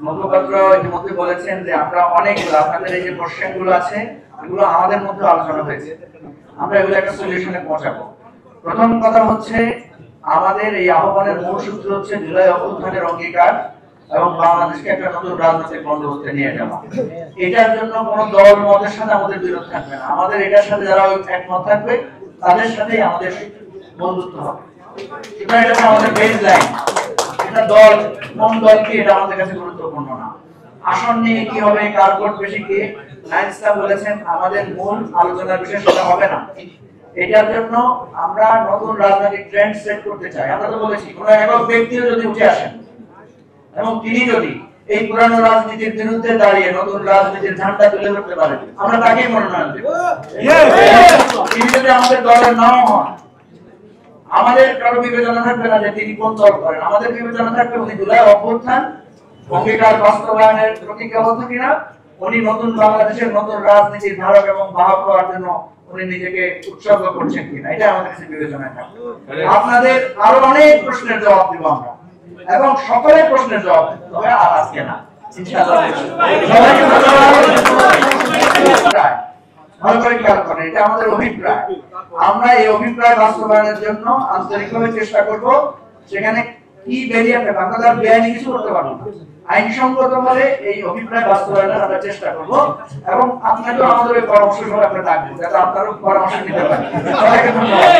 মুখপাত্র ইতিমধ্যে বলেছেন যে আমরা অনেকগুলো আপনাদের এই যে কোশ্চেনগুলো আছে এগুলো আমাদের মধ্যে আলোচনা হয়েছে, আমরা এগুলো একটা সলিউশনে পৌঁছাবো। প্রথম কথা হচ্ছে আমাদের এই আহ্বানের মূল সূত্র হচ্ছে জুলাই অভ্যুত্থানের অঙ্গীকার এবং বাংলাদেশকে একটা নতুন রাজনৈতিক বন্দোবস্তে নিয়ে যাওয়া। এটার জন্য কোনো দল মতের সাথে আমাদের বিরোধ থাকবে না, আমাদের এটার সাথে যারা একমত থাকবে তাদের সাথেই আমাদের বন্ধুত্ব হবে। এটা আমাদের বেস লাইন। এটা দল কোন দল কি এটা আমাদের কাছে গুরুত্বপূর্ণ না। আসন নিয়ে কি হবে, কার ভোট বেশি কি, নাইসা বলেছেন আমাদের মূল আলোচনার বিষয় সেটা হবে না। এটার জন্য আমরা নতুন রাজনৈতিক ট্রেন্ড সেট করতে চাই। আমরা তো বলেছি কোন একক ব্যক্তিও যদি উঠে আসেন এবং তিনি যদি এই পুরানো রাজনীতির বিরুদ্ধে দাঁড়িয়ে নতুন রাজনীতির ঝান্ডা তুলে ধরতে পারেন, আমরা তাকেই মনোনয়ন দেব। তিনি যদি আমাদের দলের নাও হন, আমাদের কারো বিবেচনা থাকবে না যে তিনি কোন দল করেন, আমাদের বিবেচনা থাকবে উনি জুলাই অভ্যুত্থান অঙ্গীকার বাস্তবায়নের প্রতিজ্ঞাবদ্ধ কিনা, উনি নতুন বাংলাদেশের নতুন রাজনীতির ধারক এবং বাহক হওয়ার জন্য উনি নিজেকে উৎসর্গ করছেন কিনা, এটা আমাদের কাছে বিবেচনায় থাকবে। আপনাদের আরো অনেক প্রশ্নের জবাব দেব আমরা এবং সকলের প্রশ্নের জবাব দেব, তবে আর আজকে না ইনশাআল্লাহ। ভালো করে খেয়াল করেন, এটা আমাদের অভিপ্রায়। আমরা এই অভিপ্রায় বাস্তবায়নের জন্য আন্তরিকভাবে চেষ্টা করব। সেখানে কি বেরিয়ে আসবে, আমরা তার বেআইনি কিছু করতে পারবো না, আইনসঙ্গত ভাবে এই অভিপ্রায় বাস্তবায়নের আমরা চেষ্টা করব এবং আপনাকেও আমাদের পরামর্শ সভায় আমরা ডাকবো যাতে আপনারও পরামর্শ নিতে পারেন। সবাইকে ধন্যবাদ।